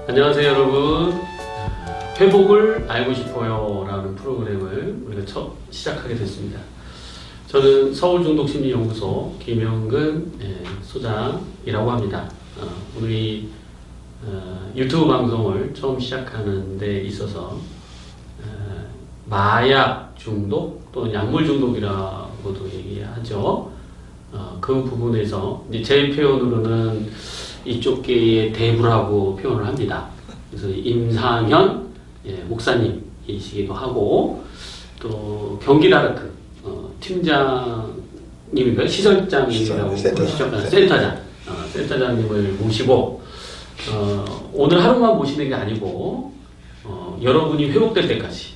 안녕하세요 여러분. 회복을 알고 싶어요 라는 프로그램을 우리가 처음 시작하게 됐습니다. 저는 서울중독심리연구소 김영근 소장이라고 합니다. 우리 유튜브 방송을 처음 시작하는 데 있어서 마약 중독 또는 약물 중독이라고도 얘기하죠. 그 부분에서 이제 제 표현으로는 이쪽 계의 대부라고 표현을 합니다. 그래서 임상현 목사님이시기도 하고 또 경기다르크 팀장님인가요? 시설장님이라고 보시죠? 센터장님을 모시고 오늘 하루만 모시는 게 아니고 여러분이 회복될 때까지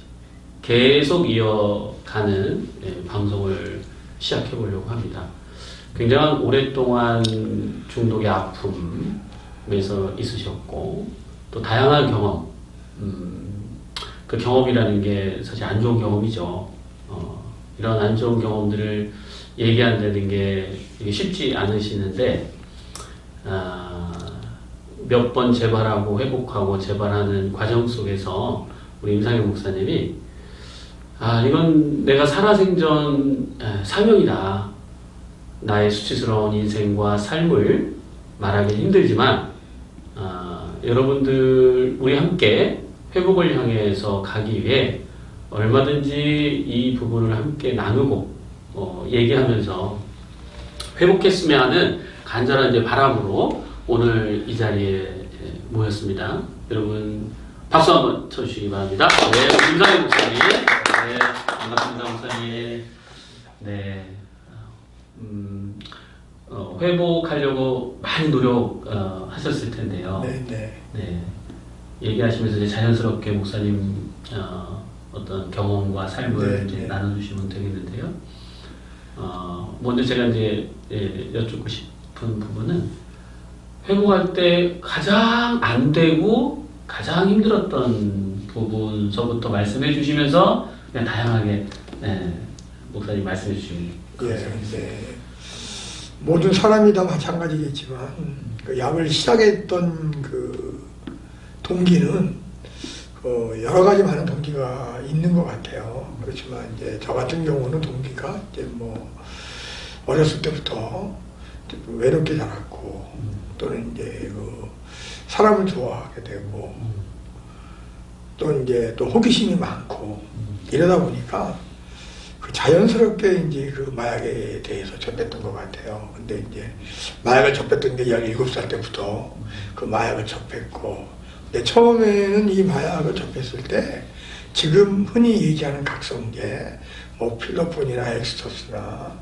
계속 이어가는 방송을 시작해 보려고 합니다. 굉장히 오랫동안 중독의 아픔에서 있으셨고 또 다양한 경험, 그 경험이라는 게 사실 안 좋은 경험이죠. 이런 안 좋은 경험들을 얘기한다는 게 쉽지 않으시는데 몇 번 재발하고 회복하고 재발하는 과정 속에서 우리 임상현 목사님이 이건 내가 살아생전 사명이다. 나의 수치스러운 인생과 삶을 말하기 힘들지만 여러분들 우리 함께 회복을 향해서 가기 위해 얼마든지 이 부분을 함께 나누고 얘기하면서 회복했으면 하는 간절한 이제 바람으로 오늘 이 자리에 모였습니다. 여러분 박수 한번 쳐주시기 바랍니다. 네, 임상현 목사님. 네, 반갑습니다, 목사님. 네. 회복하려고 많이 노력하셨을 텐데요. 네. 얘기하시면서 이제 자연스럽게 목사님 어떤 경험과 삶을 이제 나눠주시면 되겠는데요. 먼저 제가 이제 여쭙고 싶은 부분은 회복할 때 가장 안 되고 가장 힘들었던 부분서부터 말씀해 주시면서 그냥 다양하게 목사님 말씀해 주시면 모든 사람이 다 마찬가지겠지만 그 약을 시작했던 그 동기는 여러 가지 많은 동기가 있는 것 같아요. 그렇지만 이제 저 같은 경우는 동기가 이제 뭐 어렸을 때부터 외롭게 자랐고 또는 이제 그 사람을 좋아하게 되고 또 이제 또 호기심이 많고 이러다 보니까 자연스럽게 이제 그 마약에 대해서 접했던 것 같아요. 근데 이제 마약을 접했던 게 17살 때부터 그 마약을 접했고, 근데 처음에는 이 마약을 접했을 때 지금 흔히 얘기하는 각성제, 뭐 필로폰이나 엑스터스나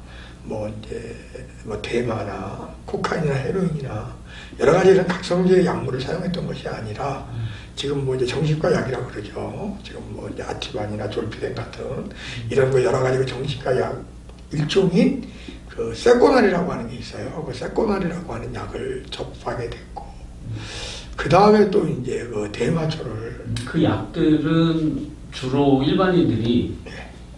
뭐 이제 뭐 대마나 코카인이나 헤로인이나 여러 가지 이런 각성제 약물을 사용했던 것이 아니라 지금 뭐 이제 정신과 약이라고 그러죠. 지금 뭐 이제 아티반이나 졸피뎀 같은 이런 거 여러 가지 정신과 약 일종인 그 세코날이라고 하는 게 있어요. 그 세코날이라고 하는 약을 접하게 됐고, 그 다음에 또 이제 그 대마초를 그 약들은 주로 일반인들이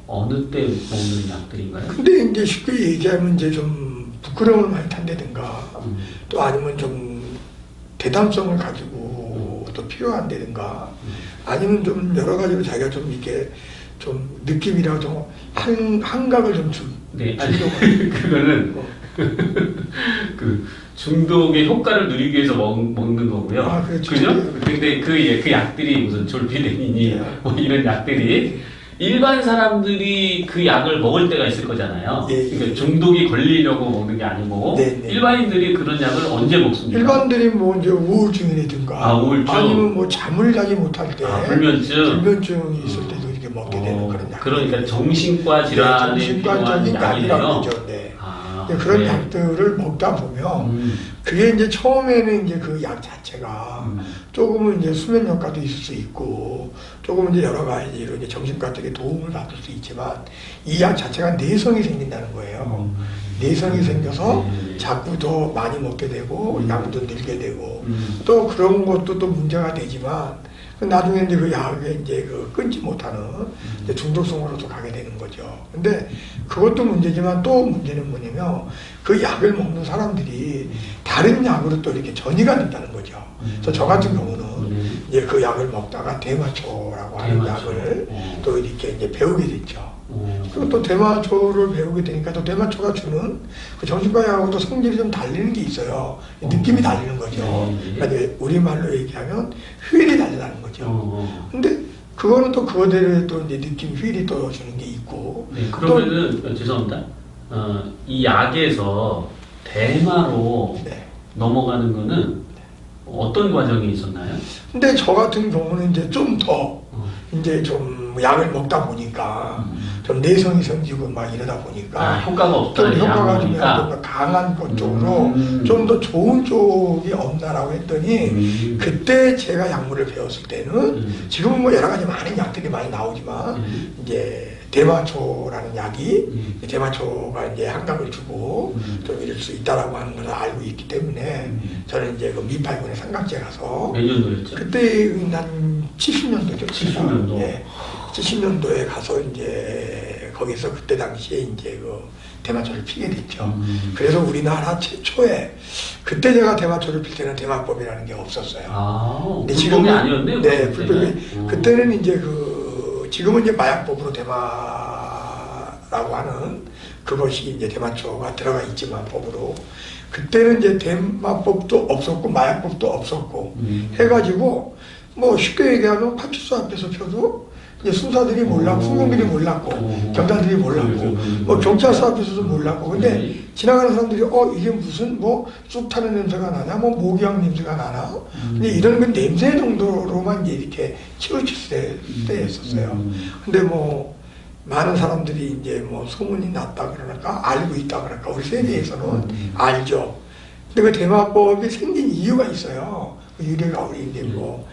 어느 때 먹는 약들인가요? 근데 이제 쉽게 얘기하면 이제 좀 부끄러움을 많이 탄다든가 또 아니면 좀 대담성을 가지고 또 필요한다든가 아니면 좀 여러 가지로 자기가 좀 이렇게 좀 느낌이라 좀 한각을 좀 네, 아니 그거는 그 중독의 효과를 누리기 위해서 먹는 거고요. 그렇죠. 그죠? 근데 그 약들이 무슨 졸피뎀이니 뭐 이런 약들이 일반 사람들이 그 약을 먹을 때가 있을 거잖아요. 그러니까 중독이 걸리려고 먹는 게 아니고 일반인들이 그런 약을 언제 먹습니까? 일반들이 뭐 이제 우울증이라든가 우울증. 아니면 뭐 잠을 자지 못할 때 불면증. 있을 때도 이렇게 먹게 되는 그런 약. 그러니까 정신과 질환에 필요한 약이네요. 그런 약들을 먹다 보면 그게 이제 처음에는 이제 그 약 자체가 조금은 이제 수면 효과도 있을 수 있고 조금은 이제 여러 가지로 이제 정신과 쪽에 도움을 받을 수 있지만 이 약 자체가 내성이 생긴다는 거예요. 내성이 생겨서 자꾸 더 많이 먹게 되고 약도 늘게 되고 또 그런 것도 또 문제가 되지만 나중에 이제 그 약에 이제 그 끊지 못하는 이제 중독성으로도 가게 되는 거죠. 근데 그것도 문제지만 또 문제는 뭐냐면 그 약을 먹는 사람들이 다른 약으로 또 이렇게 전이가 된다는 거죠. 그래서 저 같은 경우는 이제 그 약을 먹다가 대마초라고 하는 대마초. 약을 또 이렇게 이제 배우게 됐죠. 어. 그리고 또 대마초를 배우게 되니까 또 대마초가 주는 그 정신과약하고도 성질이 좀 달리는 게 있어요. 느낌이 달리는 거죠. 그러니까 이제 우리말로 얘기하면 휠이 달리다는 거죠. 근데 그거는 또 그거대로 또 이제 느낌 휠이 또 주는 게 있고. 네, 그러면은 죄송합니다. 이 약에서 대마로 네. 넘어가는 거는 어떤 과정이 있었나요? 근데 저 같은 경우는 이제 좀 더 이제 좀 약을 먹다 보니까 좀 내성이 생기고 막 이러다 보니까 효과가 없다. 좀 효과가 좀 강한 것 쪽으로 좀 더 좋은 쪽이 없나라고 했더니 그때 제가 약물을 배웠을 때는 지금은 뭐 여러 가지 많은 약들이 많이 나오지만 이제 대마초라는 약이 대마초가 이제 한각을 주고 좀 이럴 수 있다라고 하는 걸 알고 있기 때문에 저는 이제 그 미팔군의 삼각지에 가서 몇 년도였죠? 그때 한 70년도죠. 70년도. 예. 70년도에 가서 이제 거기서 그때 당시에 이제 그 대마초를 피게 됐죠. 그래서 우리나라 최초에 그때 제가 대마초를 필 때는 대마법이라는 게 없었어요. 근데 근데 지금이 아니었네요. 네, 불법이 그때는 이제 그 지금은 이제 마약법으로 대마라고 하는 그것이 이제 대마초가 들어가 있지만 법으로 그때는 이제 대마법도 없었고 마약법도 없었고 해가지고 뭐 쉽게 얘기하면 파출소 앞에서 펴도 이제 수사들이 몰랐고 수공들이 몰랐고 경찰들이 몰랐고 뭐 경찰서 앞에서도 몰랐고 근데 지나가는 사람들이 이게 무슨 뭐 쑥 타는 냄새가 나냐 뭐 모기향 냄새가 나나 근데 이런 건 냄새 정도로만 이제 이렇게 치우칠 때였었어요. 근데 뭐 많은 사람들이 이제 뭐 소문이 났다 그러니까 알고 있다 그러니까 우리 세계에서는 알죠. 근데 그 대마법이 생긴 이유가 있어요. 그 유래가 우리 이제 뭐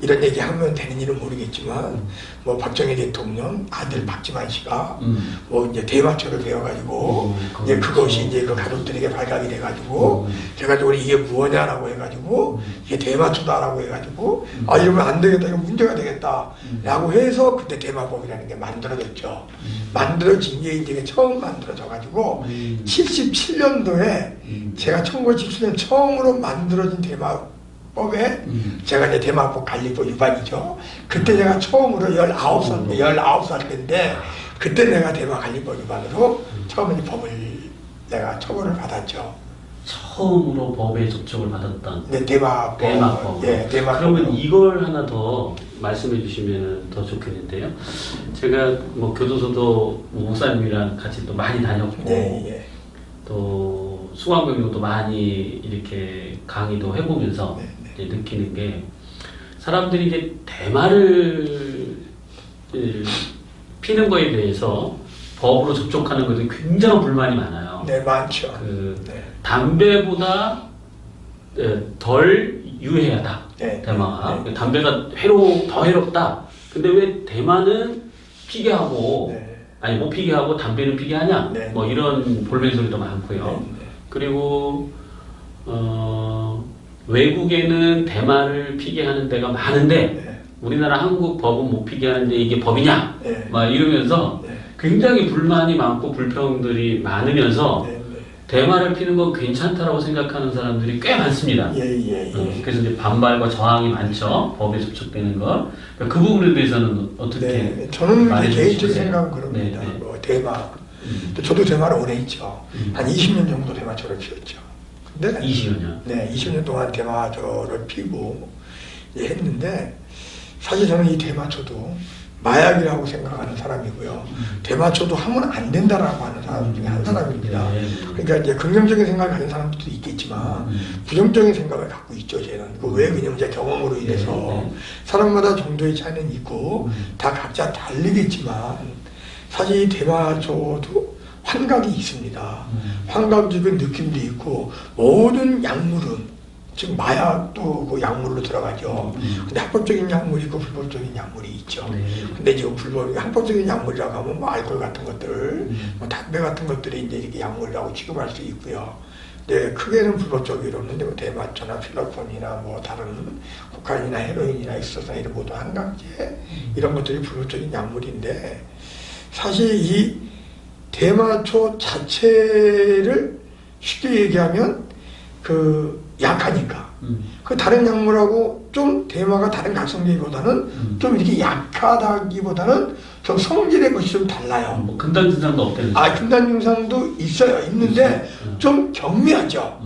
이런 얘기하면 되는 일은 모르겠지만 뭐 박정희 대통령 아들 박지만 씨가 뭐 이제 대마초를 배워가지고 이제 그것이 이제 그 가족들에게 발각이 돼가지고 그래가지고 이게 무엇냐라고 해가지고 이게 대마초다라고 해가지고 이러면 안 되겠다 이거 문제가 되겠다라고 해서 그때 대마법이라는 게 만들어졌죠. 만들어진 게 이제 처음 만들어져가지고 77년도에 제가 1977년 처음으로 만들어진 대마법에 제가 이제 대마법 관리법 위반이죠. 그때 제가 처음으로 19살 때인데 그때 내가 대마 관리법 위반으로 처음 이제 법을 내가 처벌을 받았죠. 처음으로 법에 접촉을 받았던 네, 대마법. 네, 대마법. 그러면 이걸 하나 더 말씀해 주시면 더 좋겠는데요. 제가 뭐 교도소도 목사님이랑 같이 또 많이 다녔고 네, 또 수강경로도 많이 이렇게 강의도 해보면서 이제 느끼는 게 사람들이 이제 대마를 피는 거에 대해서 법으로 접촉하는 것에 굉장히 불만이 많아요. 네, 많죠. 담배보다 덜 유해하다. 대마가. 담배가 더 해롭다. 근데 왜 대마는 피게 하고 아니 못 피게 하고 담배는 피게 하냐? 뭐 이런 볼멘 소리도 많고요. 그리고 외국에는 대마를 피게 하는 데가 많은데 우리나라 한국 법은 못 피게 하는데 이게 법이냐? 막 이러면서 굉장히 불만이 많고 불평들이 많으면서 대마를 피는 건 괜찮다라고 생각하는 사람들이 꽤 많습니다. 그래서 이제 반발과 저항이 많죠. 법에 접촉되는 것. 그 부분에 대해서는 어떻게? 저는 개인적인 생각은 그럽니다. 뭐 대마. 저도 대마를 오래 했죠. 한 20년 정도 대마초를 피웠죠. 근데 20년? 네, 20년 동안 대마초를 피고 했는데 사실 저는 이 대마초도 마약이라고 생각하는 사람이고요. 대마초도 하면 안 된다라고 하는 사람 중에 한 사람입니다. 그러니까 이제 긍정적인 생각을 가진 사람들도 있겠지만 부정적인 생각을 갖고 있죠. 쟤는 왜 그냥 제 경험으로 인해서 사람마다 정도의 차이는 있고 다 각자 다르겠지만 사실 이 대마초도 환각이 있습니다. 환각적인 느낌도 있고 모든 약물은 지금 마약도 그 약물로 들어가죠. 근데 합법적인 약물이 있고 불법적인 약물이 있죠. 근데 지금 합법적인 약물이라고 하면 뭐 알코올 같은 것들, 뭐 담배 같은 것들이 이제 이렇게 약물이라고 취급할 수 있고요. 네, 크게는 불법적으로는 뭐 대마초나 필로폰이나 뭐 다른 코카인이나 헤로인이나 익소산 이런 모두 한강제 이런 것들이 불법적인 약물인데 사실 이 대마초 자체를 쉽게 얘기하면 그 약하니까 그 다른 약물하고 좀 대마가 다른 각성제보다는 좀 이렇게 약하다기보다는 좀 성질의 것이 좀 달라요. 뭐 금단 증상도 없대는. 금단 증상도 있어요. 있는데 좀 경미하죠.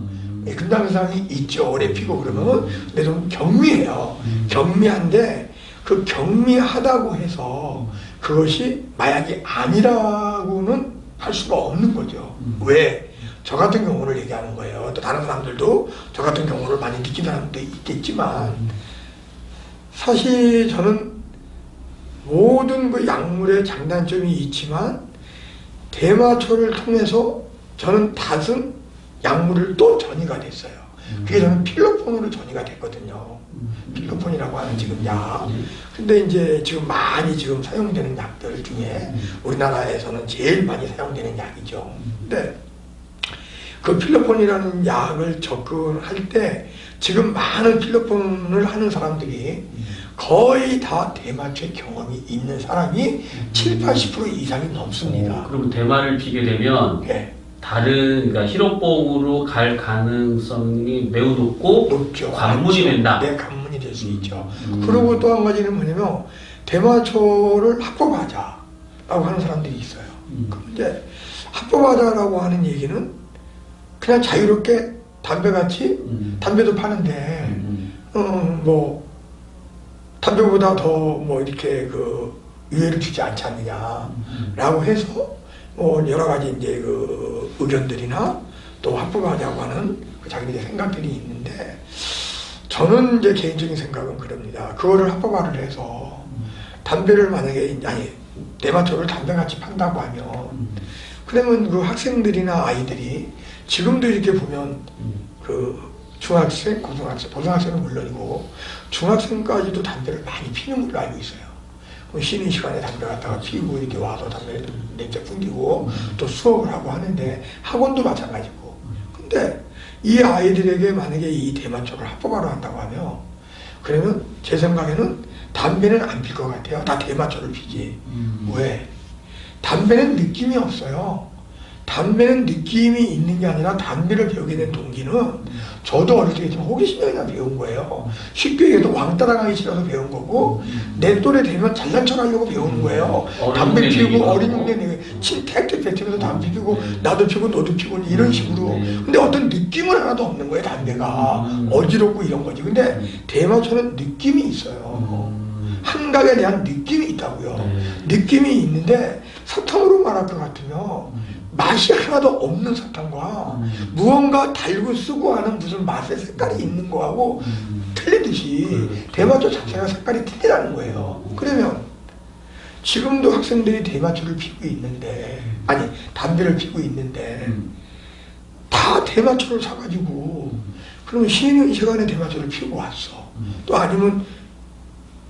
예, 금단 증상이 있죠. 오래 피고 그러면. 근데 좀 경미해요. 경미한데 그 경미하다고 해서 그것이 마약이 아니라고는 할 수가 없는 거죠. 왜? 저 같은 경우를 얘기하는 거예요. 또 다른 사람들도 저 같은 경우를 많이 느낀 사람도 있겠지만 사실 저는 모든 그 약물의 장단점이 있지만 대마초를 통해서 저는 다른 약물을 또 전이가 됐어요. 그게 저는 필로폰으로 전이가 됐거든요. 필로폰이라고 하는 지금 약. 근데 이제 지금 많이 지금 사용되는 약들 중에 우리나라에서는 제일 많이 사용되는 약이죠. 근데 그 필로폰이라는 약을 접근할 때 지금 많은 필로폰을 하는 사람들이 거의 다 대마초의 경험이 있는 사람이 7, 80% 이상이 넘습니다. 그럼 대마를 피게 되면 네. 다른 그러니까 히로뽕으로 갈 가능성이 매우 높죠. 관문이 된다. 네, 관문이 될 수 있죠. 그리고 또 한 가지는 뭐냐면 대마초를 합법화하자라고 하는 사람들이 있어요. 그런데 합법화하자라고 하는 얘기는 그냥 자유롭게 담배같이 담배도 파는데 뭐 담배보다 더 뭐 이렇게 그 유해를 주지 않지 않느냐라고 해서 뭐 여러 가지 이제 그 의견들이나 또 합법화하자고 하는 그 자기들의 생각들이 있는데 저는 이제 개인적인 생각은 그럽니다. 그거를 합법화를 해서 담배를 만약에 대마초를 담배같이 판다고 하면 그러면 그 학생들이나 아이들이 지금도 이렇게 보면 그 중학생, 고등학생, 고등학생은 물론이고 중학생까지도 담배를 많이 피는 걸로 알고 있어요. 쉬는 시간에 담배 갖다가 피우고 이렇게 와서 담배를 냄새 풍기고 또 수업을 하고 하는데 학원도 마찬가지고. 근데 이 아이들에게 만약에 이 대마초를 합법화로 한다고 하면 그러면 제 생각에는 담배는 안 필 것 같아요. 다 대마초를 피지. 왜? 담배는 느낌이 없어요. 담배는 느낌이 있는 게 아니라 담배를 배우게 된 동기는 저도 어릴 때 좀 호기심이나 배운 거예요. 쉽게 얘기해도 왕 따라가기 싫어서 배운 거고 내 또래 되면 잘난 척 하려고 배우는 거예요. 담배 피우고 어린 형네 택배 배틀에서 담배 피우고 나도 피우고 너도 피우고 이런 식으로. 근데 어떤 느낌은 하나도 없는 거예요. 담배가 어지럽고 이런 거지. 근데 대마초는 느낌이 있어요. 한각에 대한 느낌이 있다고요. 느낌이 있는데 사탕으로 말할 것 같으면 맛이 하나도 없는 사탕과 무언가 달고 쓰고 하는 무슨 맛의 색깔이 있는 거하고 틀리듯이 대마초 자체가 색깔이 틀리다는 거예요. 그러면 지금도 학생들이 대마초를 피우고 있는데 담배를 피우고 있는데 다 대마초를 사가지고 그러면 쉬는 시간에 대마초를 피우고 왔어. 또 아니면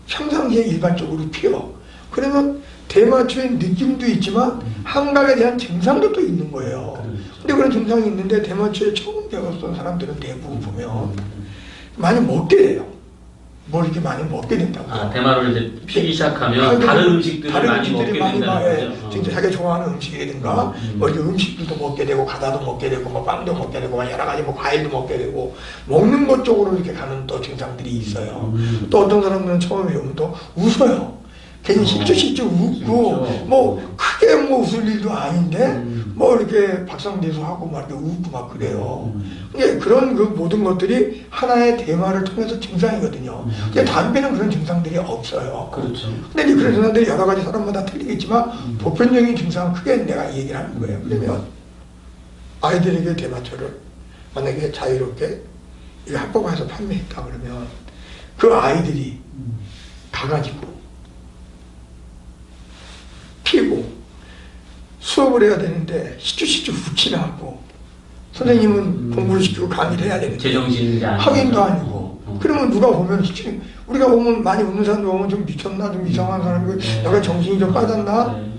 평상시에 일반적으로 피워. 그러면 대마초의 느낌도 있지만 한각에 대한 증상도 또 있는 거예요. 근데 그런 증상이 있는데 대마초에 처음 배웠던 사람들은 대부분 보면 많이 먹게 돼요. 뭘 이렇게 많이 먹게 된다고요. 대마를 이제 피기 시작하면 다른 음식들을 많이 먹게 된다는 거죠. 진짜 자기가 좋아하는 음식이라든가 뭐 이렇게 음식들도 먹게 되고 과자도 먹게 되고 뭐 빵도 먹게 되고 여러 가지 뭐 과일도 먹게 되고 먹는 것 쪽으로 이렇게 가는 또 증상들이 있어요. 또 어떤 사람들은 처음에 오면 또 웃어요. 괜히 실쭉 웃고 뭐 크게 뭐 웃을 일도 아닌데 뭐 이렇게 박상대소 하고 막 이렇게 웃고 막 그래요. 이게 그런 그 모든 것들이 하나의 대마를 통해서 증상이거든요. 근데 담배는 그런 증상들이 없어요. 그렇죠. 근데 이제 그런 증상들이 여러 가지 사람마다 틀리겠지만 보편적인 증상은 크게 내가 얘기를 하는 거예요. 그러면 아이들에게 대마초를 만약에 자유롭게 합법화해서 판매했다 그러면 그 아이들이 가가지고 피고 수업을 해야 되는데 시추 훅치나 하고 선생님은 공부를 시키고 강의를 해야 되는데 제정신이 학인도 아니고 그러면 누가 보면 우리가 보면 많이 웃는 사람도 보면 좀 미쳤나 좀 이상한 사람이고 약간 정신이 좀 빠졌나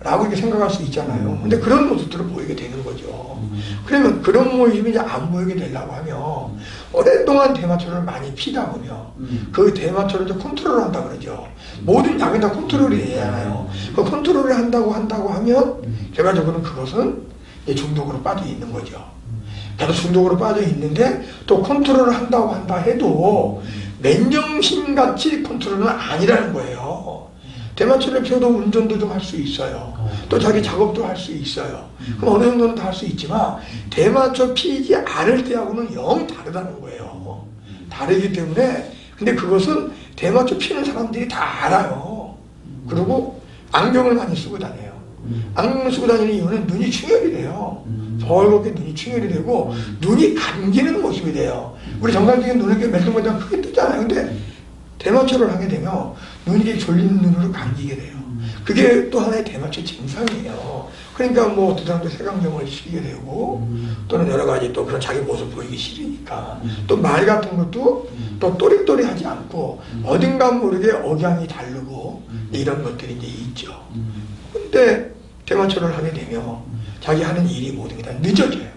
라고 이렇게 생각할 수 있잖아요. 근데 그런 모습들을 보이게 되는 거죠. 그러면 그런 모습이 이제 안 보이게 되려고 하면 오랫동안 대마초를 많이 피다 보면 그 대마초를 이제 컨트롤을 한다 그러죠. 모든 약은 다 컨트롤이 돼야 하나요. 그 컨트롤을 한다고 하면 결과적으로는 그것은 이제 중독으로 빠져 있는 거죠. 나도 중독으로 빠져 있는데 또 컨트롤을 한다고 한다 해도 맨정신같이 컨트롤은 아니라는 거예요. 대마초를 피워도 운전도 좀 할 수 있어요. 또 자기 작업도 할 수 있어요. 그럼 어느 정도는 다 할 수 있지만 대마초 피지 않을 때하고는 영 다르다는 거예요. 다르기 때문에 근데 그것은 대마초 피는 사람들이 다 알아요. 그리고 안경을 많이 쓰고 다녀요. 안경을 쓰고 다니는 이유는 눈이 충혈이 돼요. 벌겋게 눈이 충혈이 되고 눈이 감기는 모습이 돼요. 우리 정상적인 눈을 이렇게 멜통멜통 크게 뜨잖아요. 근데 대마초를 하게 되면 눈이 졸리는 눈으로 감기게 돼요. 그게 또 하나의 대마초 증상이에요. 그러니까 뭐 어떤 사람도 색안경을 쓰게 되고 또는 여러 가지 또 그런 자기 모습 보이기 싫으니까 또 말 같은 것도 또 또리또리하지 않고 어딘가 모르게 억양이 다르고 이런 것들이 이제 있죠. 근데 대마초를 하게 되면 자기 하는 일이 모든 게 다 늦어져요.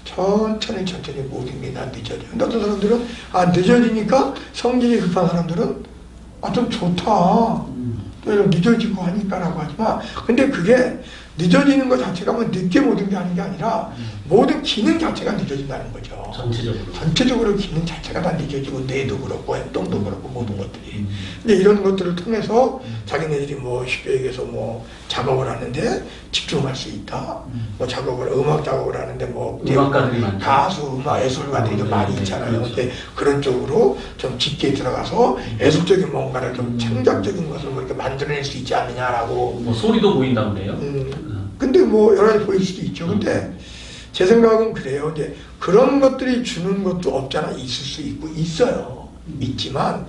천천히 모든 게 다 늦어져요. 근데 어떤 사람들은 늦어지니까 성질이 급한 사람들은 좀 좋다. 또 이런 늦어지고 하니까라고 하지만 근데 그게 늦어지는 것 자체가 뭐 늦게 모든 게 하는 게 아니라 모든 기능 자체가 늦어진다는 거죠. 전체적으로 기능 자체가 다 늦어지고 뇌도 그렇고 행동도 그렇고 모든 것들이. 근데 이런 것들을 통해서 자기네들이 뭐 쉽게 얘기해서 뭐 작업을 하는데 집중할 수 있다. 뭐 음악 작업을 하는데 뭐 음악가들이 많죠. 가수, 음악 예술가들이 좀 많이 있잖아요. 그렇죠. 근데 그런 쪽으로 좀 깊게 들어가서 예술적인 뭔가를 좀 창작적인 것을 뭐 이렇게 만들어낼 수 있지 않느냐라고. 뭐 소리도 보인다고 그래요? 근데 뭐 여러 가지 보일 수도 있죠. 근데 제 생각은 그래요. 이제 그런 것들이 주는 것도 없잖아. 있을 수 있고 있어요. 있지만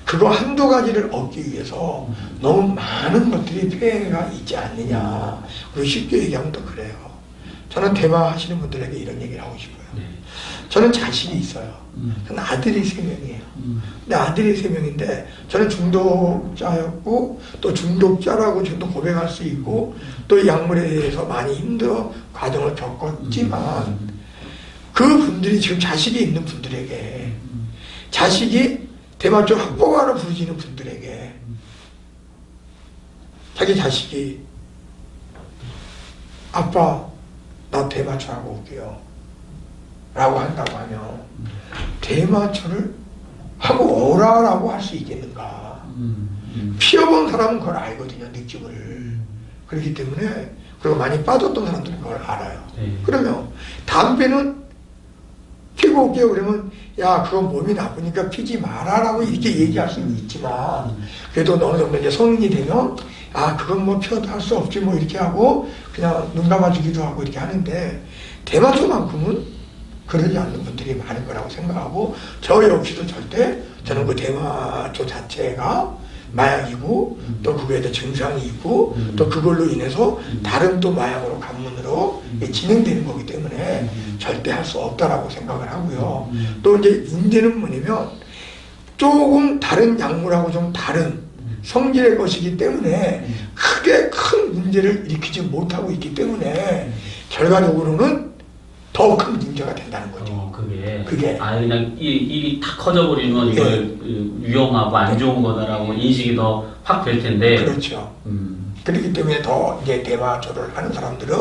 그거 한두 가지를 얻기 위해서 너무 많은 것들이 폐해가 있지 않느냐. 그리고 쉽게 얘기하면 또 그래요. 저는 대마 하시는 분들에게 이런 얘기를 하고 싶어요. 저는 자식이 있어요. 저는 아들이 3명이에요. 근데 아들이 3명인데 저는 중독자였고 또 중독자라고 저도 고백할 수 있고 또 이 약물에 대해서 많이 힘들어 과정을 겪었지만 그분들이 지금 자식이 있는 분들에게 자식이 대마초 학보가로 부르짖는 분들에게 자기 자식이 아빠 나 대마초 하고 올게요 라고 한다고 하면 대마초를 하고 오라라고 할 수 있겠는가. 피워본 사람은 그걸 알거든요. 느낌을. 그렇기 때문에 그리고 많이 빠졌던 사람들은 그걸 알아요. 그러면 다음에는 피고 올게요 그러면 야 그건 몸이 나쁘니까 피지 마라라고 이렇게 얘기할 수는 있지만 그래도 어느 정도 이제 성인이 되면 그건 뭐 피워도 할 수 없지 뭐 이렇게 하고 그냥 눈 감아주기도 하고 이렇게 하는데 대마초만큼은 그러지 않는 분들이 많을 거라고 생각하고 저 역시도 절대 저는 그 대마초 자체가 마약이고 또 그거에 대해 증상이 있고 또 그걸로 인해서 다른 또 마약으로 간문으로 진행되는 거기 때문에 절대 할 수 없다라고 생각을 하고요. 또 이제 문제는 뭐냐면 조금 다른 약물하고 좀 다른 성질의 것이기 때문에 크게 큰 문제를 일으키지 못하고 있기 때문에 결과적으로는 더 큰 문제가 된다는 거죠. 그게 그냥 일이 탁 커져버리면 이걸 위험하고 안 좋은 거다라고 인식이 더 확 될 텐데. 그렇죠. 그렇기 때문에 더 이제 대마초를 하는 사람들은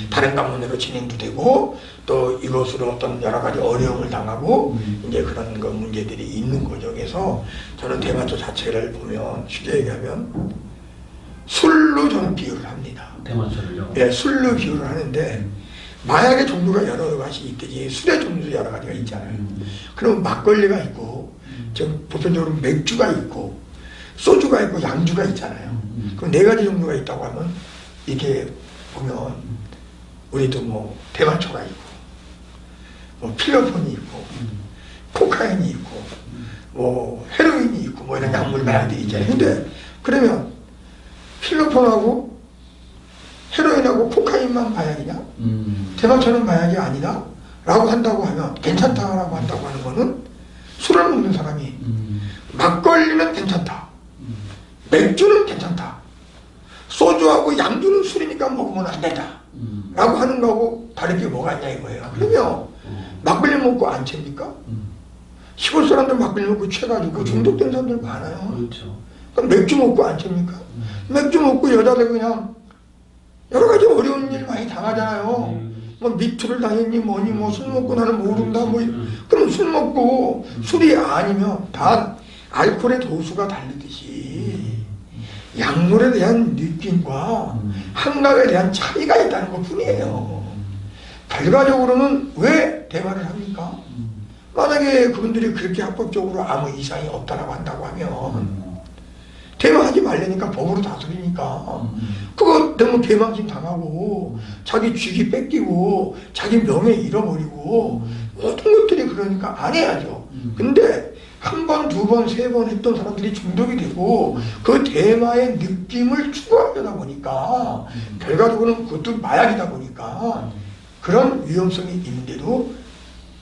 다른 관문으로 진행도 되고 또 이것으로 어떤 여러 가지 어려움을 당하고 이제 그런 그 문제들이 있는 거죠. 그래서 저는 대마초 자체를 보면 쉽게 얘기하면 술로 저는 비유를 합니다. 대마초를요? 예, 술로 비유를 하는데 마약의 종류가 여러 가지 있듯이 술의 종류도 여러 가지가 있잖아요. 그럼 막걸리가 있고 지금 보편적으로 맥주가 있고 소주가 있고 양주가 있잖아요. 그럼 4가지 종류가 있다고 하면 이게 보면 우리도 뭐 대마초가 있고 뭐 필로폰이 있고 코카인이 있고 뭐 헤로인이 있고 뭐 이런 약물 마약들이 있잖아요. 근데 그러면 필로폰하고 헤로인하고 코카인만 마약이냐? 대마초는 마약이 아니다? 라고 한다고 하면 괜찮다라고 한다고 하는 거는 술을 먹는 사람이 막걸리는 괜찮다. 맥주는 괜찮다. 소주하고 양주는 술이니까 먹으면 안 된다. 라고 하는 거하고 다른 게 뭐가 있냐 이거예요. 그러면 막걸리 먹고 안 챕니까? 시골 사람들 막걸리 먹고 취해가지고 중독된 사람들 많아요. 그렇죠. 그럼 맥주 먹고 안 챕니까? 맥주 먹고 여자들 그냥 여러 가지 어려운 일 많이 당하잖아요. 뭐 미투를 당했니 뭐니 뭐 술 먹고 나는 모른다 뭐 그럼 술 먹고 술이 아니면 단 알코올의 도수가 다르듯이 약물에 대한 느낌과 한각에 대한 차이가 있다는 것 뿐이에요. 결과적으로는 왜 대마를 합니까? 만약에 그분들이 그렇게 합법적으로 아무 이상이 없다라고 한다고 하면 대마하지 말라니까 법으로 다스리니까 그거 때문에 개망신 당하고 자기 쥐기 뺏기고 자기 명예 잃어버리고 모든 것들이 그러니까 안 해야죠. 근데 한 번, 두 번, 세 번 했던 사람들이 중독이 되고 그 대마의 느낌을 추구하려다 보니까 결과적으로는 그것도 마약이다 보니까 그런 위험성이 있는데도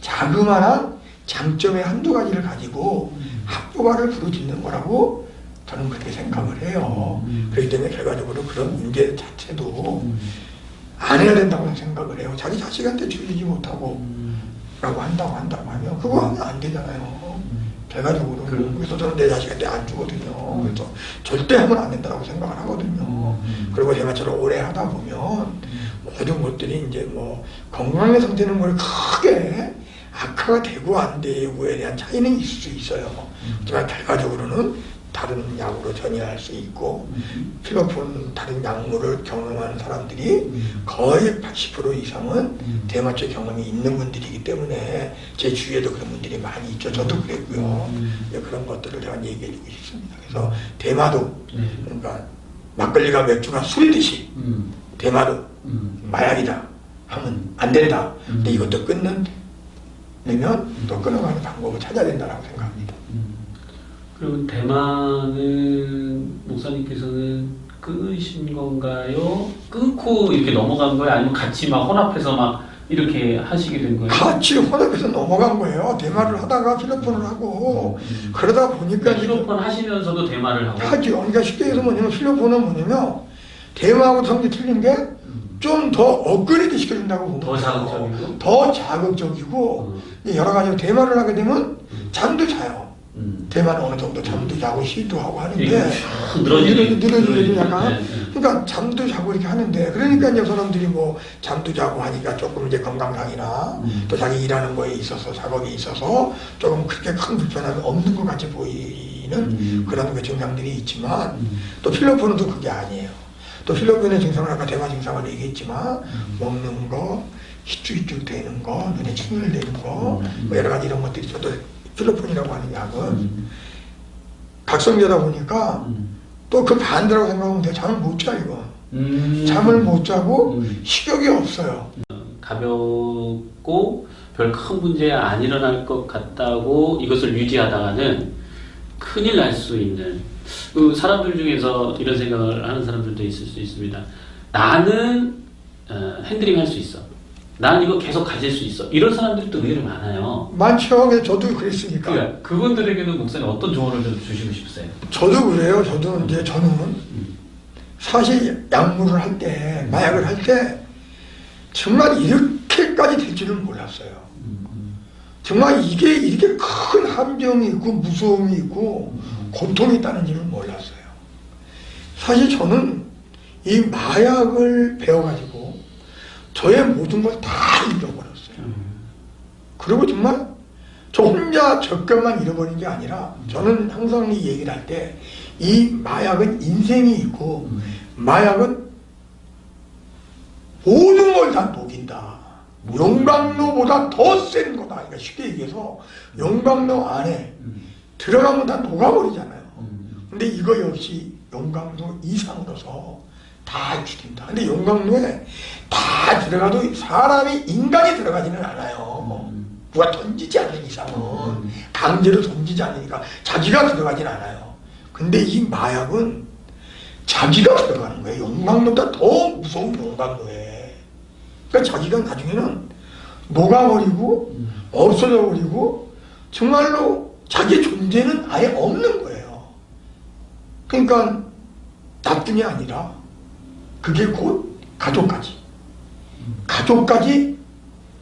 자그마한 장점의 한두 가지를 가지고 합법화를 부르짖는 거라고 저는 그렇게 생각을 해요. 그렇기 때문에 결과적으로 그런 문제 자체도 안 해야 된다고 생각을 해요. 자기 자식한테 죽이지 못하고 라고 한다고 하면 그거 하면 안 되잖아요. 결과적으로 그래서 저는 내 자식한테 안 주거든요. 그래서 절대 하면 안 된다고 생각을 하거든요. 그리고 대마처럼 오래 하다 보면 모든 것들이 이제 뭐 건강의 상태는 뭘 크게 악화가 되고 안 되고에 대한 차이는 있을 수 있어요. 하지만 결과적으로는 다른 약으로 전이할 수 있고 필로폰 다른 약물을 경험하는 사람들이 거의 80% 이상은 대마초 경험이 있는 분들이기 때문에 제 주위에도 그런 분들이 많이 있죠. 저도 그랬고요. 그런 것들을 제가 얘기해주고 싶습니다. 그래서 대마도 그러니까 막걸리가 맥주가 술이듯이 대마도 마약이다 하면 안 된다. 근데 이것도 끊으면 또 끊어가는 방법을 찾아야 된다고 생각합니다. 그리고 대만은 목사님께서는 끊으신 건가요? 끊고 이렇게 넘어간 거예요? 아니면 같이 막 혼합해서 막 이렇게 하시게 된 거예요? 같이 혼합해서 넘어간 거예요. 대마를 하다가 필로폰을 하고 그러다 보니까 필로폰 하시면서도 대마를 하고 하죠. 그러니까 쉽게 해서 뭐냐면 필로폰은 뭐냐면 대마하고 성질이 틀린 게 좀 더 업그레이드 시켜준다고 보면 더 자극적이고 더 자극적이고 여러 가지로 대마를 하게 되면 잠도 자요. 대마는 어느 정도 잠도 자고 시도 하고 하는데 늘어지는 약간 그러니까 잠도 자고 이렇게 하는데 그러니까 이제 사람들이 뭐 잠도 자고 하니까 조금 이제 건강상이나 또 자기 일하는 거에 있어서 작업에 있어서 조금 그렇게 큰 불편함이 없는 것 같이 보이는 그런 그 증상들이 있지만 또 필로폰은 또 그게 아니에요. 또 필로폰의 증상은 아까 대마 증상을 얘기했지만 먹는 거, 희쭉희쭉 되는 거, 눈에 충혈되는 거, 뭐 여러 가지 이런 것들이 있죠. 또 필로폰이라고 하는 약은 각성제다 보니까 또 그 반대라고 생각하면 돼요. 잠을 못 자 이거. 잠을 못 자고 식욕이 없어요. 가볍고 별 큰 문제 안 일어날 것 같다고 이것을 유지하다가는 큰일 날 수 있는 그 사람들 중에서 이런 생각을 하는 사람들도 있을 수 있습니다. 나는 핸들링 할 수 있어. 난 이거 계속 가질 수 있어. 이런 사람들이 또 의외로 많아요. 많죠. 그래서 저도 그랬으니까. 그러니까 그분들에게는 목사님 어떤 조언을 좀 주시고 싶으세요? 저도 그래요. 저도 이제 저는 사실 약물을 할 때, 마약을 할 때 정말 이렇게까지 될 줄은 몰랐어요. 정말 이게 이렇게 큰 함정이 있고 무서움이 있고 고통이 있다는 줄은 몰랐어요. 사실 저는 이 마약을 배워가지고 저의 모든 걸 다 잃어버렸어요. 그리고 정말 저 혼자 적격만 잃어버린 게 아니라 저는 항상 이 얘기를 할 때 이 마약은 인생이 있고 마약은 모든 걸 다 녹인다. 용광로보다 더 센 거다. 그러니까 쉽게 얘기해서 용광로 안에 들어가면 다 녹아버리잖아요. 근데 이거 역시 용광로 이상으로서 다 죽인다. 근데 용광로에 다 들어가도 사람이 인간이 들어가지는 않아요. 누가 던지지 않는 이상은 강제로 던지지 않으니까 자기가 들어가진 않아요. 근데 이 마약은 자기가 들어가는 거예요. 용광로보다 더 무서운 용광로에. 그러니까 자기가 나중에는 녹아버리고 없어져버리고 정말로 자기의 존재는 아예 없는 거예요. 그러니까 나뿐이 아니라 그게 곧 가족까지. 가족까지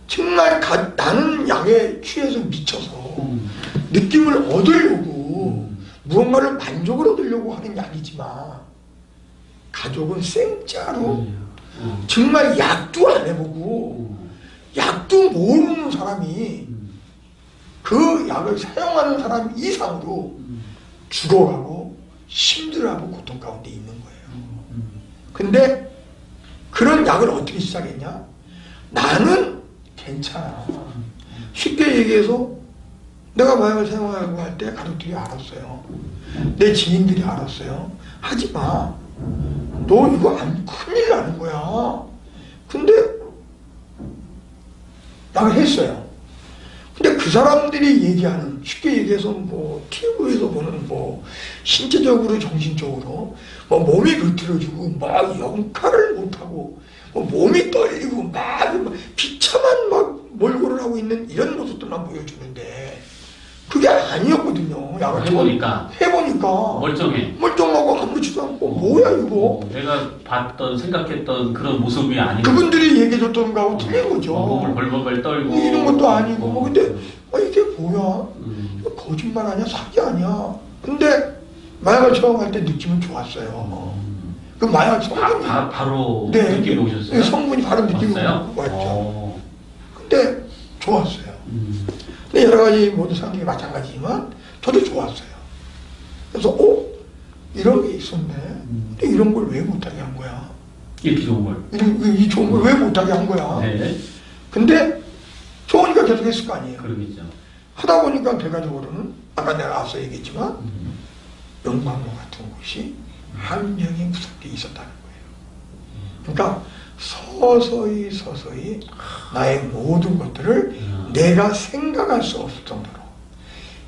정말 나는 약에 취해서 미쳐서 느낌을 얻으려고 무언가를 만족을 얻으려고 하는 약이지만 가족은 생짜로 정말 약도 안 해보고 약도 모르는 사람이 그 약을 사용하는 사람 이상으로 죽어가고 힘들어하고 고통 가운데 있는 거예요. 근데 그런 약을 어떻게 시작했냐? 나는 괜찮아. 쉽게 얘기해서 내가 마약을 사용하려고 할 때 가족들이 알았어요. 내 지인들이 알았어요. 하지 마. 너 이거 큰일 나는 거야. 근데 약을 했어요. 근데 그 사람들이 얘기하는, 쉽게 얘기해서 뭐 TV에서 보는 뭐 신체적으로 정신적으로 뭐 몸이 비틀어지고 막 영칼을 못하고 뭐 몸이 떨리고 막 비참한 막 몰골을 하고 있는 이런 모습들만 보여주는데 그게 아니었거든요. 약을 해보니까 멀쩡해. 멀쩡하고 아무렇지도 않고 뭐야 이거. 내가 봤던 생각했던 그런 모습이 아니고 그분들이 얘기해줬던 거하고 틀린 거죠. 몸을 벌벌벌 떨고 이런 것도 아니고 뭐 근데 이게 뭐야? 이거 거짓말 아니야? 사기 아니야? 근데 마약을 처음할 때 느낌은 좋았어요. 그 마약 성분이 바로 네, 느낌이 오셨어요? 네, 성분이 바로 느낌이 왔어요? 왔죠. 근데 좋았어요. 근데 여러 가지 모두 상황이 마찬가지지만 저도 좋았어요. 그래서 이런 게 있었네. 근데 이런 걸 왜 못하게 한 거야? 이렇게 좋은 걸. 이 좋은 걸 왜 못하게 한 거야? 네. 근데 좋으니까 계속 했을 거 아니에요. 그러겠죠. 하다 보니까 결과적으로는 아까 내가 앞서 얘기했지만 영광로 같은 곳이 한명이 무섭게 있었다는 거예요. 그러니까 서서히 나의 모든 것들을 내가 생각할 수 없을 정도로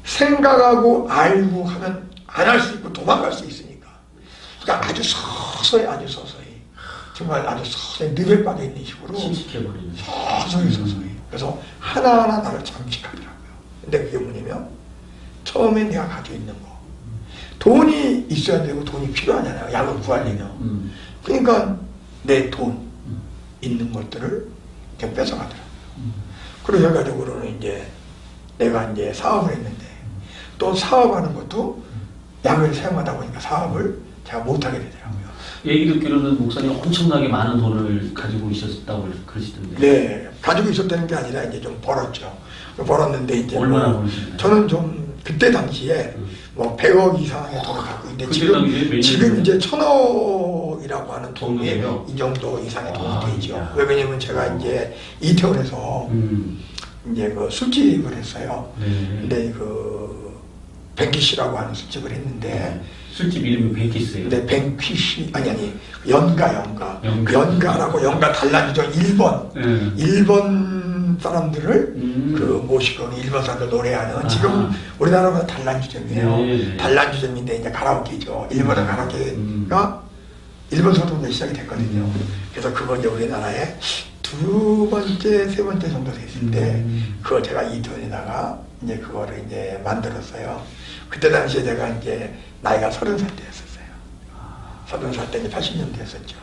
생각하고 알고 하면 안 할 수 있고 도망갈 수 있으니까 그러니까 아주 서서히 정말 아주 서서히 늪에 빠져 있는 식으로 침식해버리는 서서히 그래서 하나하나 나를 잠식하더라고요. 근데 그게 뭐냐면 처음에 내가 가지고 있는 거 돈이 있어야 되고 돈이 필요하잖아요. 약을 구하려면. 그러니까 내 돈 있는 것들을 이렇게 뺏어가더라고요. 그리고 결과적으로는 이제 내가 이제 사업을 했는데 또 사업하는 것도 약을 사용하다 보니까 사업을 제가 못하게 되더라고요. 얘기 듣기로는 목사님 엄청나게 많은 돈을 가지고 있었다고 그러시던데. 네, 가지고 있었다는 게 아니라 이제 좀 벌었죠. 벌었는데 이제 얼마나 벌으셨나요? 저는 좀 그때 당시에 뭐 100억 이상의 돈을 갖고 있는데 지금 이제 1000억이라고 하는 돈이 이 정도 이상의 돈이 되죠. 왜냐면 제가 이제 이태원에서 이제 그 술집을 했어요. 근데 그 뱅키시라고 하는 술집을 했는데 술집 이름이 뱅키스예요. 네, 뱅키시 아니 연가라고 연가 단란주죠. 1번 사람들을 그 모시고 일본 사람들 노래하는 지금 우리나라보다 단란주점이에요. 단란주점인데 이제 가라오케죠. 일본의 가라오케가 일본 소통도 시작이 됐거든요. 그래서 그거 이제 우리나라에 두 번째, 세 번째 정도 됐을 때 그거 제가 이태원에다가 이제 그거를 이제 만들었어요. 그때 당시에 제가 이제 나이가 30살 때였었어요. 30살 때 이제 80년대였었죠.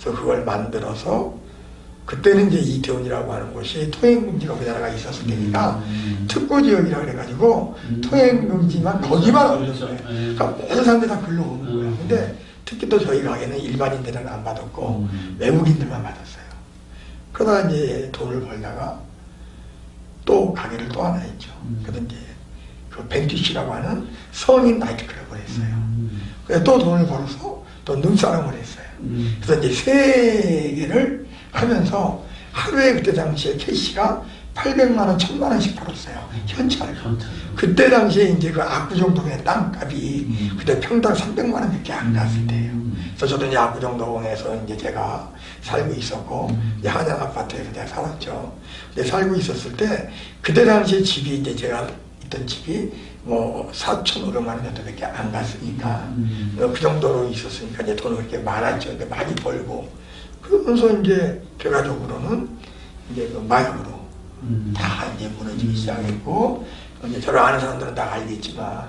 그래서 그걸 만들어서 그때는 이제 이태원이라고 하는 곳이 통행금지가 우리나라가 있었을 때니까 특구지역이라 그래가지고 통행금지만 거기만 없는 거예요. 그러니까 모든 사람들이 다 글로 오는 거예요. 근데 특히 또 저희 가게는 일반인들은 안 받았고 외국인들만 받았어요. 그러다가 이제 돈을 벌다가 또 가게를 또 하나 했죠. 그래서 이제 그 뱅키시라고 하는 성인 나이트클럽을 했어요. 그래서 또 돈을 벌어서 또 눈사람을 했어요. 그래서 이제 세 개를 하면서 하루에 그때 당시에 캐시가 800만 원, 1000만 원씩 벌었어요. 현찰. 그때 당시에 이제 그 압구정동의 땅값이 그때 평당 300만 원밖에 안 갔을 때예요. 그래서 저도 이제 압구정동에서 이제 제가 살고 있었고 이제 한양 아파트에서 제가 살았죠. 근데 살고 있었을 때 그때 당시에 집이 이제 제가 있던 집이 뭐 4,500만 원 정도밖에 안 갔으니까 그 정도로 있었으니까 이제 돈을 그렇게 많았죠. 근데 많이 벌고 그러면서 이제 결과적으로는 이제 그 마약으로 다 이제 무너지기 시작했고 이제 저를 아는 사람들은 다 알겠지만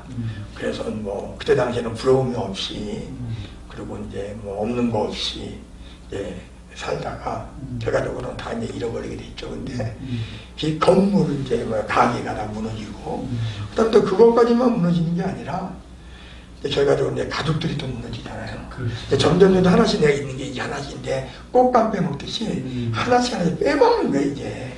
그래서 뭐 그때 당시에는 부러움이 없이 그리고 이제 뭐 없는 거 없이 이제 살다가 결과적으로는 다 이제 잃어버리게 됐죠. 근데 이 건물 이제 뭐 가게가 다 무너지고 그다음에 또 그것까지만 무너지는 게 아니라 이제 결과적으로 이제 가족들이 또 무너지잖아요. 그렇죠. 이제 점점 하나씩 내가 있는 게 이제 하나씩인데 꽃감 빼먹듯이 하나씩 빼먹는 거예요 이제.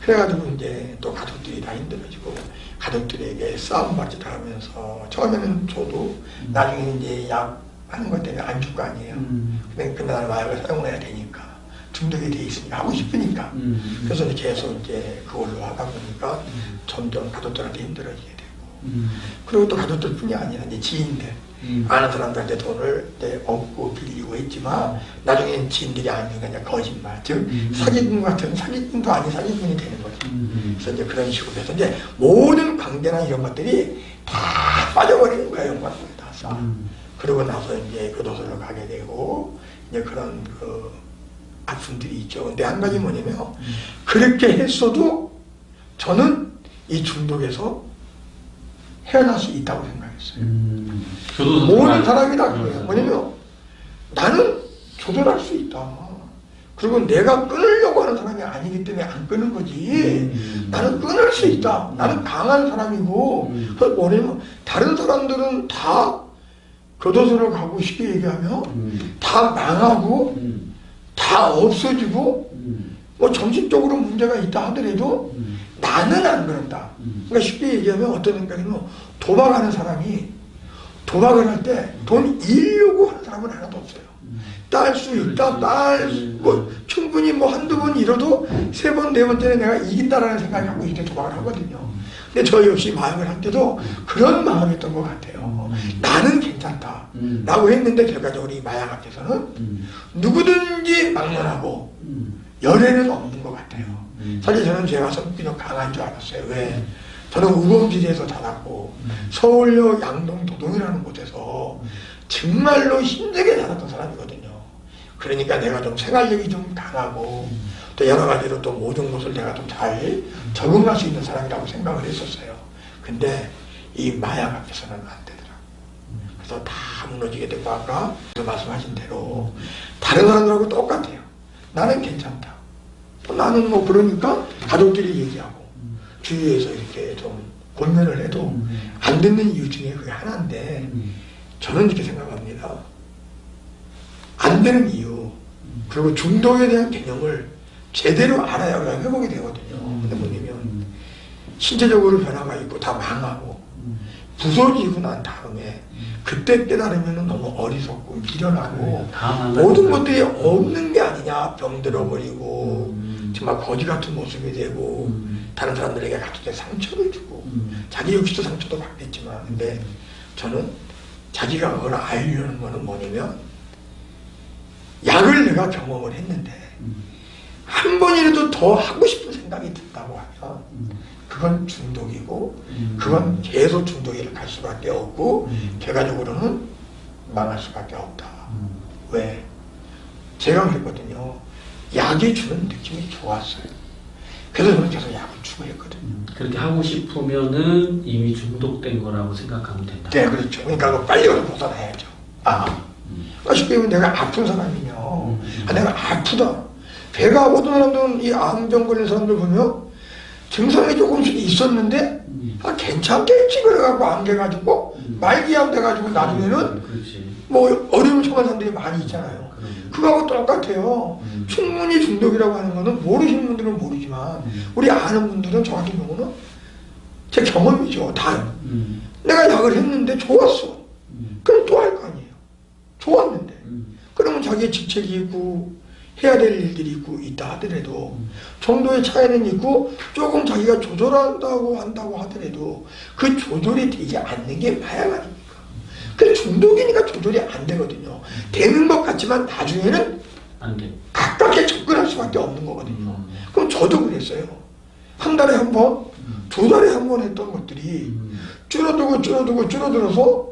그래가지고 이제 또 가족들이 다 힘들어지고 가족들에게 싸움받지 하면서 처음에는 줘도 나중에 이제 약 하는 것 때문에 안 줄 거 아니에요. 근데 그날 마약을 사용해야 되니까 중독이 돼 있으니까 하고 싶으니까 그래서 이제 계속 이제 그걸로 하다 보니까 점점 가족들한테 힘들어지게 되고 그리고 또 가족들뿐이 아니라 이제 지인들 아는 사람들한테 돈을 이제 얻고 빌리고 했지만 나중엔 지인들이 아니니까 이제 거짓말 즉 사기꾼 같은 사기꾼도 아닌 사기꾼이 되는 거죠. 그래서 이제 그런 식으로 해서 이제 모든 관계나 이런 것들이 다 빠져버리는 거예요. 연관성이 다 쌓아. 그러고 나서 이제 교도소를 가게 되고 이제 그런 그 아픔들이 있죠. 근데 한 가지 뭐냐면 그렇게 했어도 저는 이 중독에서 헤어날 수 있다고 생각했어요. 모든 사람이 다 그래요. 뭐냐면 나는 조절할 수 있다. 그리고 내가 끊으려고 하는 사람이 아니기 때문에 안 끊는 거지. 나는 끊을 수 있다. 나는 강한 사람이고 그래서 뭐냐면 다른 사람들은 다 교도소를 가고 쉽게 얘기하면 다 망하고 다 없어지고 뭐 정신적으로 문제가 있다 하더라도 나는 안 그런다. 그러니까 쉽게 얘기하면 어떤 생각이면 도박하는 사람이 도박을 할 때 돈 잃려고 하는 사람은 하나도 없어요. 딸 수 있다, 뭐 충분히 뭐 한두 번 잃어도 세 번, 네 번째는 내가 이긴다라는 생각이 갖고 이때 도박을 하거든요. 근데 저 역시 마약을 할 때도 그런 마음이었던 것 같아요. 나는 괜찮다 라고 했는데 결과적으로 이 마약 앞에서는 누구든지 막론하고 열애는 없는 것 같아요. 사실 저는 제가 성격이 좀 강한 줄 알았어요. 왜? 저는 우범지대에서 자랐고 서울역 양동 도동이라는 곳에서 정말로 힘들게 자랐던 사람이거든요. 그러니까 내가 좀 생활력이 좀 강하고 또 여러 가지로 또 모든 것을 내가 좀 잘 적응할 수 있는 사람이라고 생각을 했었어요. 근데 이 마약 앞에서는 안 되더라고요. 그래서 다 무너지게 되고 아까 말씀하신 대로 다른 사람들하고 똑같아요. 나는 괜찮다. 나는 뭐 그러니까 가족들이 얘기하고 주위에서 이렇게 좀 권면을 해도 안 듣는 이유 중에 그게 하나인데 저는 이렇게 생각합니다. 안 되는 이유 그리고 중독에 대한 개념을 제대로 알아야 회복이 되거든요. 근데 뭐냐면 신체적으로 변화가 있고 다 망하고 부서지고 난 다음에 그때 깨달으면 너무 어리석고 미련하고 모든 것들이 없는 게 아니냐. 병 들어버리고 정말 거지 같은 모습이 되고 다른 사람들에게 갑자기 상처를 주고 자기 역시도 상처도 받겠지만 근데 저는 자기가 그걸 알려는 거는 뭐냐면 약을 내가 경험을 했는데 한 번이라도 더 하고 싶은 생각이 든다고 하면 그건 중독이고 그건 계속 중독으로 갈 수밖에 없고 결과적으로는 망할 수밖에 없다. 왜? 제가 그랬거든요. 약이 주는 느낌이 좋았어요. 그래서 저는 계속 약을 추구했거든요. 그렇게 하고 싶으면은 이미 중독된 거라고 생각하면 된다. 네, 그렇죠. 그러니까 빨리 가서 벗어나야죠. 쉽게 보면 내가 아픈 사람이면 내가 아프다. 배가 아프던 사람들은 이 암병 걸린 사람들 보면 증상이 조금씩 있었는데 괜찮겠지 그래갖고 안 돼가지고 말기암 돼가지고 나중에는 뭐 어려움 처한 사람들이 많이 있잖아요. 그거하고 똑같아요. 충분히 중독이라고 하는 거는 모르시는 분들은 모르지만 우리 아는 분들은 저 같은 경우는 제 경험이죠. 다 내가 약을 했는데 좋았어. 그럼 또 할 거 아니에요. 좋았는데 그러면 자기의 직책이 있고 해야 될 일들이 있고 있다 하더라도 정도의 차이는 있고 조금 자기가 조절한다고 한다고 하더라도 그 조절이 되지 않는 게 마약 아닙니까? 그 중독이니까 조절이 안 되거든요. 되는 것 같지만 나중에는 안 돼. 가깝게 접근할 수밖에 없는 거거든요. 그럼 저도 그랬어요. 한 달에 한 번, 두 달에 한 번 했던 것들이 줄어들어서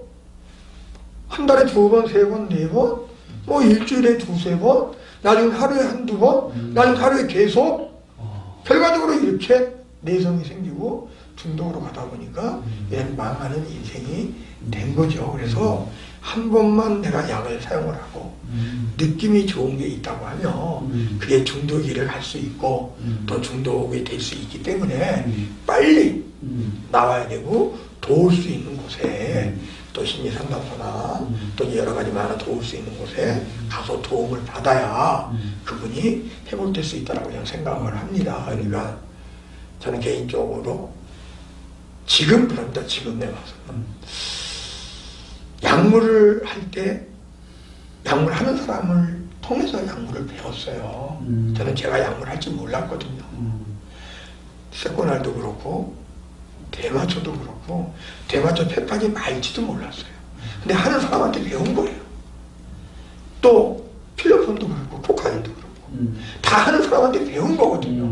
한 달에 두 번, 세 번, 네 번, 뭐 일주일에 두세 번, 나중에 하루에 한두 번, 나중에 하루에 계속 결과적으로 이렇게 내성이 생기고 중독으로 가다 보니까 이런 망하는 인생이 된 거죠. 그래서 한 번만 내가 약을 사용을 하고 느낌이 좋은 게 있다고 하면 그게 중독이를 할 수 있고 또 중독이 될 수 있기 때문에 빨리 나와야 되고 도울 수 있는 곳에 또 심리상담소나 또 여러 가지 많은 도울 수 있는 곳에 가서 도움을 받아야 그분이 회복될 수 있다고 저는 생각을 합니다. 그러니까 저는 개인적으로 지금부터입니다. 지금에 와서는 약물을 할 때 약물하는 사람을 통해서 약물을 배웠어요. 저는 제가 약물 할 줄 몰랐거든요. 세코날도 그렇고 대마초도 그렇고 대마초 폐까지 말지도 몰랐어요. 근데 하는 사람한테 배운 거예요. 또 필로폰도 그렇고 코카인도 그렇고 다 하는 사람한테 배운 거거든요.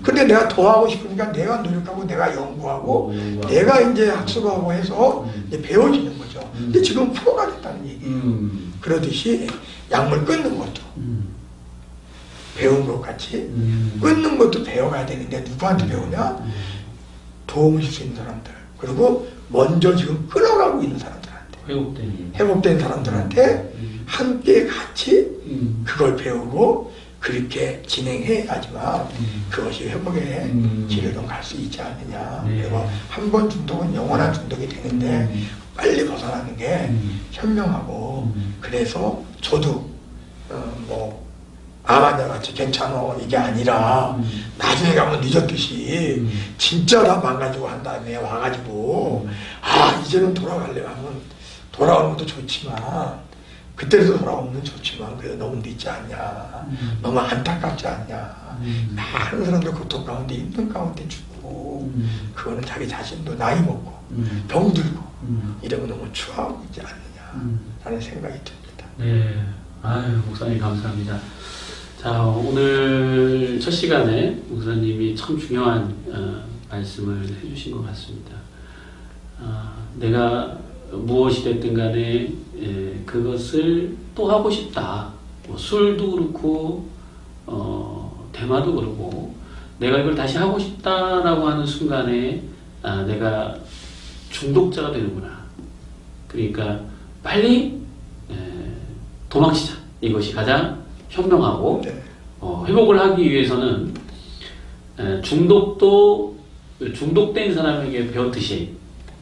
근데 내가 더 하고 싶으니까 내가 노력하고 내가 연구하고 내가 이제 학습하고 해서 이제 배워지는 거죠. 근데 지금 프로가 됐다는 얘기예요. 그러듯이 약물 끊는 것도 배운 것 같이 끊는 것도 배워가야 되는데 누구한테 배우냐? 도움을 줄 수 있는 사람들, 그리고 먼저 지금 끊어가고 있는 사람들한테, 회복된 사람들한테 함께 같이 그걸 배우고 그렇게 진행해야지만 그것이 회복의 길을 갈 수 있지 않느냐. 그리고 한 번 중독은 영원한 중독이 되는데 빨리 벗어나는 게 현명하고, 그래서 저도 아마냐같이 괜찮어 이게 아니라 나중에 가면 늦었듯이 진짜 다 망가지고 한 다음에 와가지고 이제는 돌아가려고 하면 돌아오는 것도 좋지만 그때도 돌아오면 좋지만 그래도 너무 늦지 않냐, 너무 안타깝지 않냐. 많은 사람들 고통 가운데 힘든 가운데 죽고 그거는 자기 자신도 나이 먹고 병들고 이러면 너무 추하고 있지 않느냐 라는 생각이 듭니다. 네, 아유 목사님 감사합니다. 자, 오늘 첫 시간에 목사님이 참 중요한 말씀을 해주신 것 같습니다. 내가 무엇이 됐든 간에 그것을 또 하고 싶다. 뭐 술도 그렇고 대마도 그렇고 내가 이걸 다시 하고 싶다라고 하는 순간에 내가 중독자가 되는구나. 그러니까 빨리 도망치자. 이것이 가장 현명하고 회복을 하기 위해서는 중독도 중독된 사람에게 배웠듯이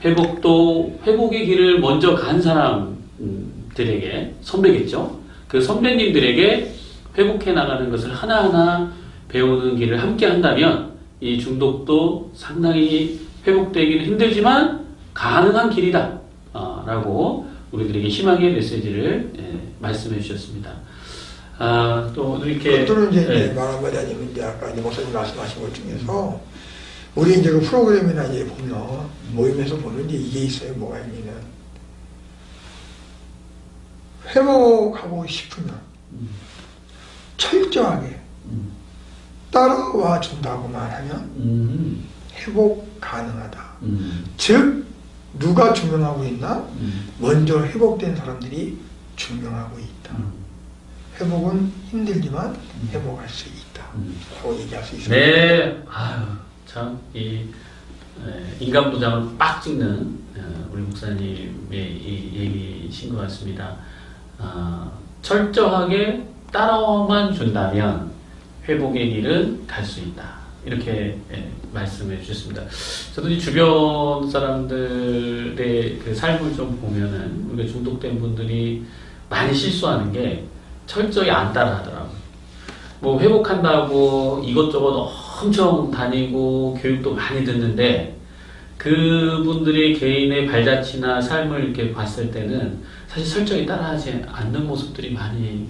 회복도 회복의 길을 먼저 간 사람들에게 선배겠죠. 그 선배님들에게 회복해 나가는 것을 하나하나 배우는 길을 함께 한다면 이 중독도 상당히 회복되기는 힘들지만 가능한 길이다 라고 우리들에게 희망의 메시지를 말씀해 주셨습니다. 또 이렇게 그것들은 이제 말한마디 아니면 이제 아까 이제 목사님 말씀하신 것 중에서 우리 이제 그 프로그램이나 이제 보면 모임에서 보면 이제 이게 있어요. 뭐가 있냐면 회복하고 싶으면 철저하게 따라와 준다고만 하면 회복 가능하다. 즉 누가 증명하고 있나? 먼저 회복된 사람들이 증명하고 있다. 회복은 힘들지만 회복할 수 있다. 라고 얘기할 수 있습니다. 네, 아유, 참, 인간부장을 빡 찍는 우리 목사님의 이 얘기신 것 같습니다. 철저하게 따라만 준다면 회복의 길은 갈 수 있다. 이렇게 말씀해 주셨습니다. 저도 이 주변 사람들의 그 삶을 좀 보면은 우리가 중독된 분들이 많이 실수하는 게 철저히 안 따라하더라고요. 뭐 회복한다고 이것저것 엄청 다니고 교육도 많이 듣는데 그분들의 개인의 발자취나 삶을 이렇게 봤을 때는 사실 철저히 따라하지 않는 모습들이 많이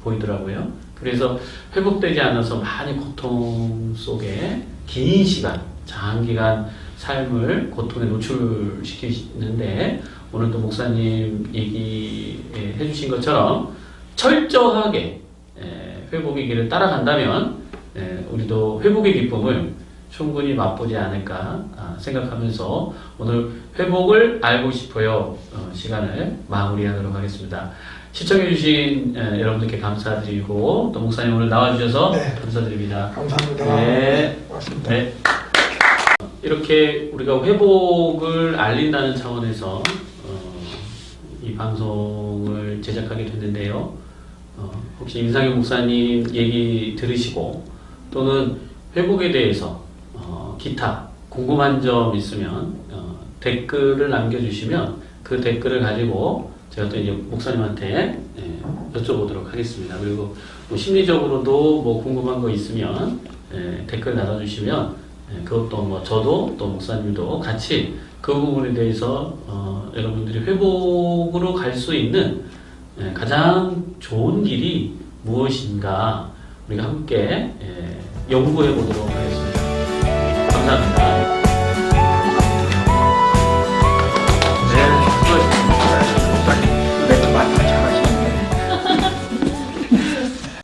보이더라고요. 그래서 회복되지 않아서 많이 고통 속에 긴 시간, 장기간 삶을 고통에 노출시키는데 오늘도 목사님 얘기해 주신 것처럼 철저하게 회복의 길을 따라간다면 우리도 회복의 기쁨을 충분히 맛보지 않을까 생각하면서 오늘 회복을 알고 싶어요 시간을 마무리하도록 하겠습니다. 시청해주신 여러분들께 감사드리고 또 목사님 오늘 나와주셔서 감사드립니다. 감사합니다. 네. 고맙습니다. 네. 이렇게 우리가 회복을 알린다는 차원에서 이 방송을 제작하게 됐는데요. 혹시 임상현 목사님 얘기 들으시고 또는 회복에 대해서 기타 궁금한 점 있으면 댓글을 남겨주시면 그 댓글을 가지고 제가 또 이제 목사님한테 여쭤보도록 하겠습니다. 그리고 뭐 심리적으로도 뭐 궁금한 거 있으면 댓글 달아주시면 그것도 뭐 저도 또 목사님도 같이 그 부분에 대해서 여러분들이 회복으로 갈 수 있는 가장 좋은 길이 무엇인가 우리가 함께 연구해 보도록 하겠습니다.